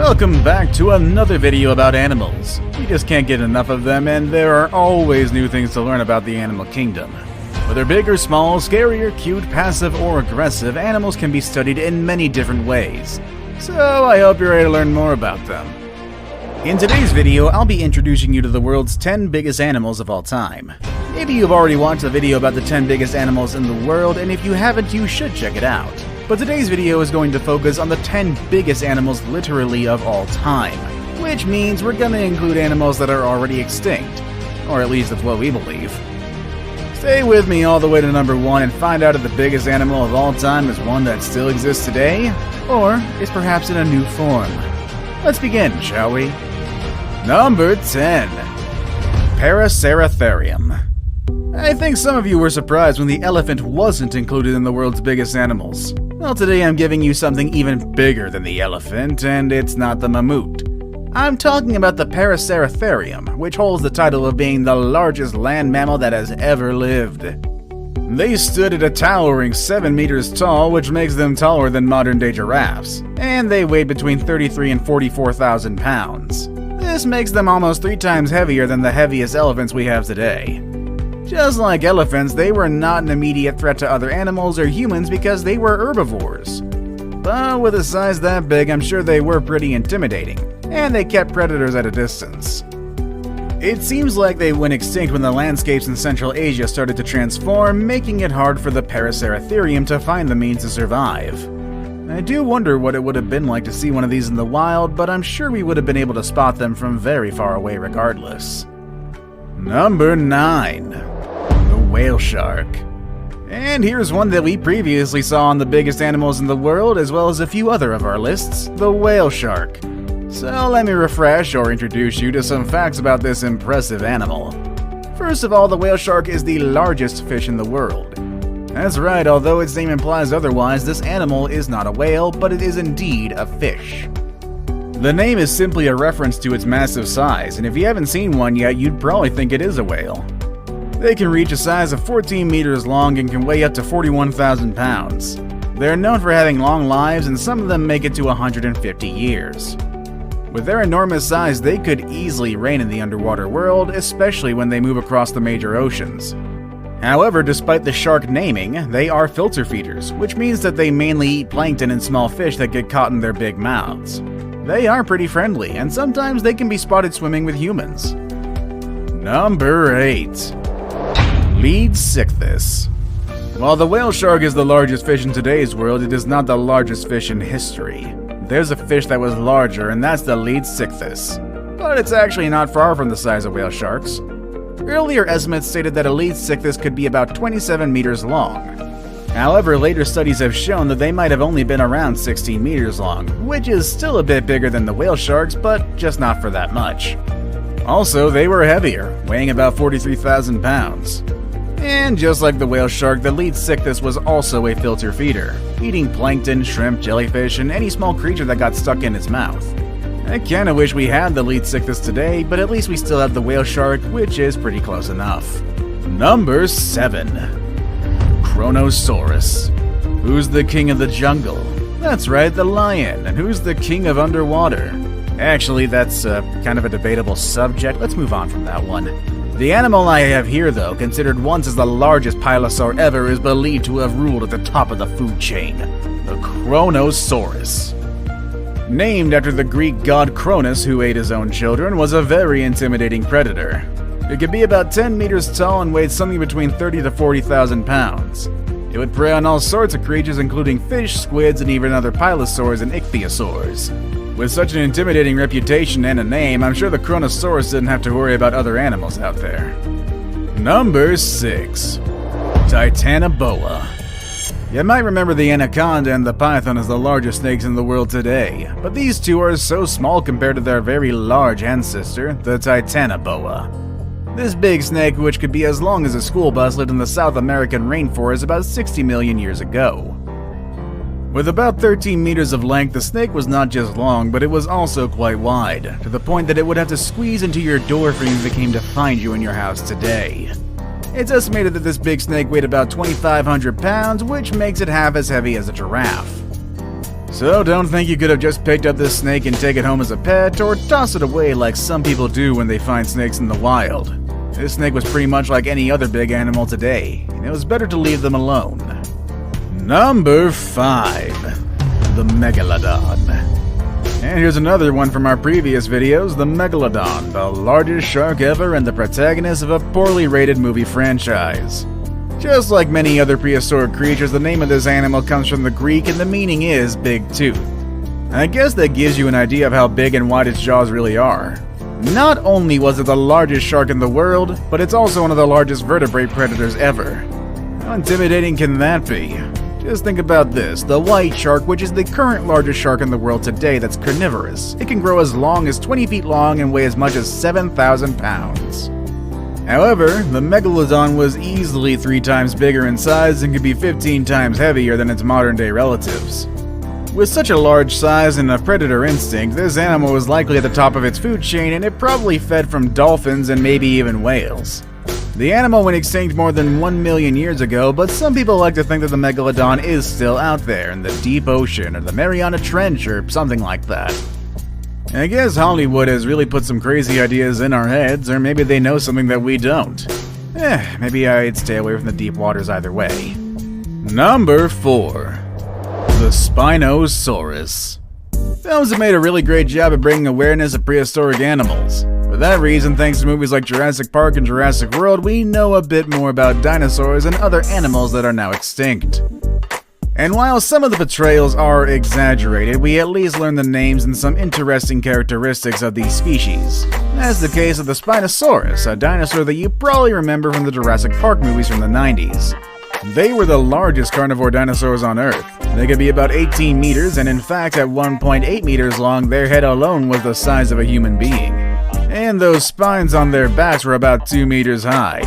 Welcome back to another video about animals. We just can't get enough of them, and there are always new things to learn about the animal kingdom. Whether big or small, scary or cute, passive or aggressive, animals can be studied in many different ways. So I hope you're ready to learn more about them. In today's video, I'll be introducing you to the world's 10 biggest animals of all time. Maybe you've already watched a video about the 10 biggest animals in the world, and if you haven't, you should check it out. But today's video is going to focus on the 10 biggest animals literally of all time, which means we're going to include animals that are already extinct, or at least that's what we believe. Stay with me all the way to number 1 and find out if the biggest animal of all time is one that still exists today, or is perhaps in a new form. Let's begin, shall we? Number 10. Paraceratherium. I think some of you were surprised when the elephant wasn't included in the world's biggest animals. Well, today I'm giving you something even bigger than the elephant, and it's not the mammoth. I'm talking about the Paraceratherium, which holds the title of being the largest land mammal that has ever lived. They stood at a towering 7 meters tall, which makes them taller than modern-day giraffes, and they weighed between 33 and 44,000 pounds. This makes them almost 3 times heavier than the heaviest elephants we have today. Just like elephants, they were not an immediate threat to other animals or humans because they were herbivores. But with a size that big, I'm sure they were pretty intimidating, and they kept predators at a distance. It seems like they went extinct when the landscapes in Central Asia started to transform, making it hard for the Paraceratherium to find the means to survive. I do wonder what it would have been like to see one of these in the wild, but I'm sure we would have been able to spot them from very far away regardless. Number 9. The whale shark. And here's one that we previously saw on the biggest animals in the world, as well as a few other of our lists, the whale shark. So let me refresh or introduce you to some facts about this impressive animal. First of all, the whale shark is the largest fish in the world. That's right, although its name implies otherwise, this animal is not a whale, but it is indeed a fish. The name is simply a reference to its massive size, and if you haven't seen one yet, you'd probably think it is a whale. They can reach a size of 14 meters long and can weigh up to 41,000 pounds. They're known for having long lives, and some of them make it to 150 years. With their enormous size, they could easily reign in the underwater world, especially when they move across the major oceans. However, despite the shark naming, they are filter feeders, which means that they mainly eat plankton and small fish that get caught in their big mouths. They are pretty friendly, and sometimes they can be spotted swimming with humans. Number 8. Leadsichthys. While the whale shark is the largest fish in today's world, it is not the largest fish in history. There's a fish that was larger, and that's the Leadsichthys. But it's actually not far from the size of whale sharks. Earlier estimates stated that a Leadsichthys could be about 27 meters long. However, later studies have shown that they might have only been around 16 meters long, which is still a bit bigger than the whale sharks, but just not for that much. Also, they were heavier, weighing about 43,000 pounds. And just like the whale shark, the Leadsichthys was also a filter feeder, eating plankton, shrimp, jellyfish, and any small creature that got stuck in its mouth. I kinda wish we had the Leadsichthys today, but at least we still have the whale shark, which is pretty close enough. Number 7. Kronosaurus. Who's the king of the jungle? That's right, the lion. And who's the king of underwater? Actually, that's kind of a debatable subject. Let's move on from that one. The animal I have here, though, considered once as the largest pilosaur ever, is believed to have ruled at the top of the food chain. The Kronosaurus. Named after the Greek god Cronus, who ate his own children, was a very intimidating predator. It could be about 10 meters tall and weighed something between 30 to 40,000 pounds. It would prey on all sorts of creatures, including fish, squids, and even other pilosaurs and ichthyosaurs. With such an intimidating reputation and a name, I'm sure the Kronosaurus didn't have to worry about other animals out there. Number 6. Titanoboa. You might remember the anaconda and the python as the largest snakes in the world today, but these two are so small compared to their very large ancestor, the Titanoboa. This big snake, which could be as long as a school bus, lived in the South American rainforest about 60 million years ago. With about 13 meters of length, the snake was not just long, but it was also quite wide, to the point that it would have to squeeze into your door frame if it came to find you in your house today. It's estimated that this big snake weighed about 2,500 pounds, which makes it half as heavy as a giraffe. So don't think you could have just picked up this snake and take it home as a pet, or toss it away like some people do when they find snakes in the wild. This snake was pretty much like any other big animal today, and it was better to leave them alone. Number 5. The Megalodon. And here's another one from our previous videos, the Megalodon, the largest shark ever and the protagonist of a poorly rated movie franchise. Just like many other prehistoric creatures, the name of this animal comes from the Greek and the meaning is big tooth. I guess that gives you an idea of how big and wide its jaws really are. Not only was it the largest shark in the world, but it's also one of the largest vertebrate predators ever. How intimidating can that be? Just think about this, the white shark, which is the current largest shark in the world today that's carnivorous. It can grow as long as 20 feet long and weigh as much as 7,000 pounds. However, the Megalodon was easily 3 times bigger in size and could be 15 times heavier than its modern-day relatives. With such a large size and a predator instinct, this animal was likely at the top of its food chain and it probably fed from dolphins and maybe even whales. The animal went extinct more than 1 million years ago, but some people like to think that the Megalodon is still out there in the deep ocean or the Mariana Trench or something like that. I guess Hollywood has really put some crazy ideas in our heads, or maybe they know something that we don't. Maybe I'd stay away from the deep waters either way. Number 4. The Spinosaurus. Films have made a really great job of bringing awareness of prehistoric animals. For that reason, thanks to movies like Jurassic Park and Jurassic World, we know a bit more about dinosaurs and other animals that are now extinct. And while some of the portrayals are exaggerated, we at least learn the names and some interesting characteristics of these species. That's the case of the Spinosaurus, a dinosaur that you probably remember from the Jurassic Park movies from the 90s. They were the largest carnivore dinosaurs on Earth. They could be about 18 meters, and in fact at 1.8 meters long, their head alone was the size of a human being. And those spines on their backs were about 2 meters high.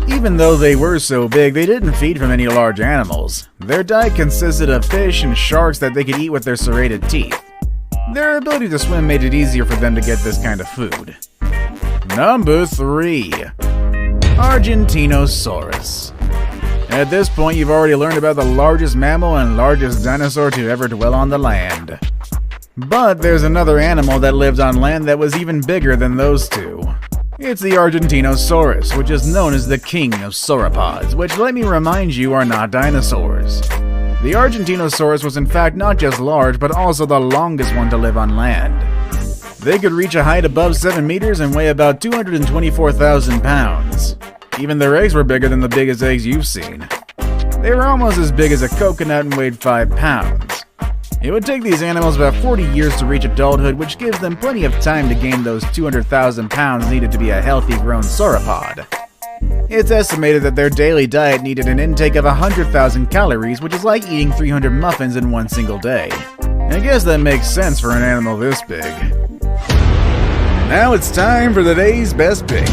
Even though they were so big, they didn't feed from any large animals. Their diet consisted of fish and sharks that they could eat with their serrated teeth. Their ability to swim made it easier for them to get this kind of food. Number 3. Argentinosaurus. At this point, you've already learned about the largest mammal and largest dinosaur to ever dwell on the land. But there's another animal that lived on land that was even bigger than those two. It's the Argentinosaurus, which is known as the king of sauropods, which, let me remind you, are not dinosaurs. The Argentinosaurus was in fact not just large, but also the longest one to live on land. They could reach a height above 7 meters and weigh about 224,000 pounds. Even their eggs were bigger than the biggest eggs you've seen. They were almost as big as a coconut and weighed 5 pounds. It would take these animals about 40 years to reach adulthood, which gives them plenty of time to gain those 200,000 pounds needed to be a healthy grown sauropod. It's estimated that their daily diet needed an intake of 100,000 calories, which is like eating 300 muffins in one single day. I guess that makes sense for an animal this big. Now it's time for today's best pick.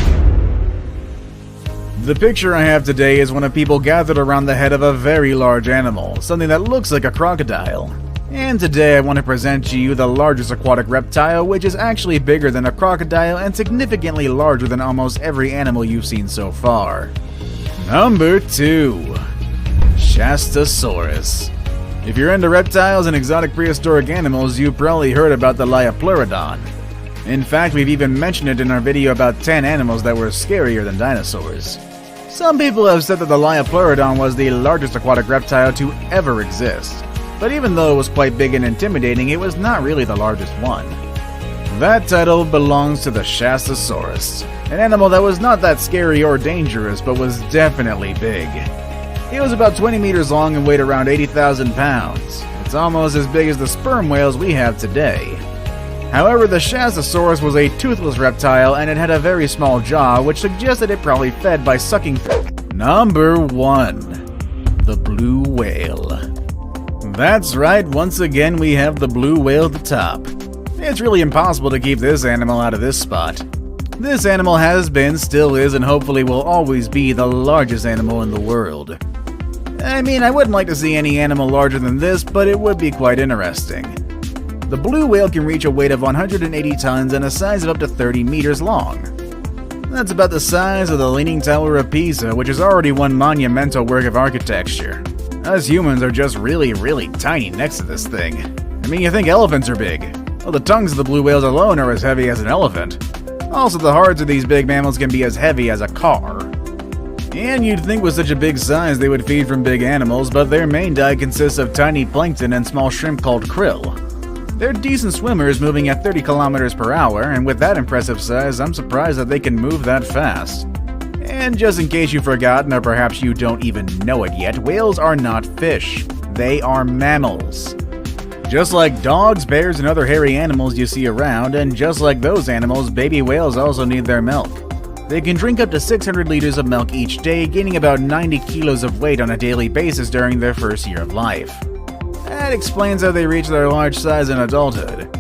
The picture I have today is one of people gathered around the head of a very large animal, something that looks like a crocodile. And today I want to present to you the largest aquatic reptile, which is actually bigger than a crocodile and significantly larger than almost every animal you've seen so far. Number 2. Shastasaurus. If you're into reptiles and exotic prehistoric animals, you've probably heard about the Liopleurodon. In fact, we've even mentioned it in our video about 10 animals that were scarier than dinosaurs. Some people have said that the Liopleurodon was the largest aquatic reptile to ever exist. But even though it was quite big and intimidating, it was not really the largest one. That title belongs to the Shastasaurus, an animal that was not that scary or dangerous, but was definitely big. It was about 20 meters long and weighed around 80,000 pounds. It's almost as big as the sperm whales we have today. However, the Shastasaurus was a toothless reptile and it had a very small jaw, which suggested it probably fed by sucking. Number 1. The blue whale. That's right, once again we have the blue whale at the top. It's really impossible to keep this animal out of this spot. This animal has been, still is, and hopefully will always be the largest animal in the world. I mean, I wouldn't like to see any animal larger than this, but it would be quite interesting. The blue whale can reach a weight of 180 tons and a size of up to 30 meters long. That's about the size of the Leaning Tower of Pisa, which is already one monumental work of architecture. Us humans are just really, really tiny next to this thing. I mean, you think elephants are big. Well, the tongues of the blue whales alone are as heavy as an elephant. Also, the hearts of these big mammals can be as heavy as a car. And you'd think with such a big size they would feed from big animals, but their main diet consists of tiny plankton and small shrimp called krill. They're decent swimmers, moving at 30 kilometers per hour, and with that impressive size, I'm surprised that they can move that fast. And just in case you've forgotten, or perhaps you don't even know it yet, whales are not fish. They are mammals. Just like dogs, bears, and other hairy animals you see around, and just like those animals, baby whales also need their milk. They can drink up to 600 liters of milk each day, gaining about 90 kilos of weight on a daily basis during their first year of life. That explains how they reach their large size in adulthood.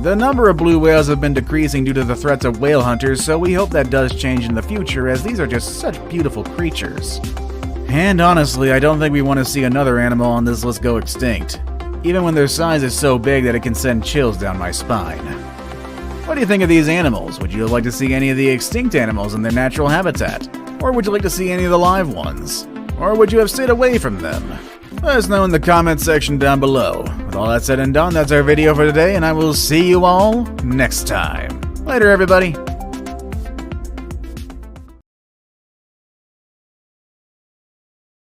The number of blue whales have been decreasing due to the threats of whale hunters, so we hope that does change in the future, as these are just such beautiful creatures. And honestly, I don't think we want to see another animal on this list go extinct, even when their size is so big that it can send chills down my spine. What do you think of these animals? Would you like to see any of the extinct animals in their natural habitat? Or would you like to see any of the live ones? Or would you have stayed away from them? Let us know in the comments section down below. With all that said and done, that's our video for today, and I will see you all next time. Later, everybody.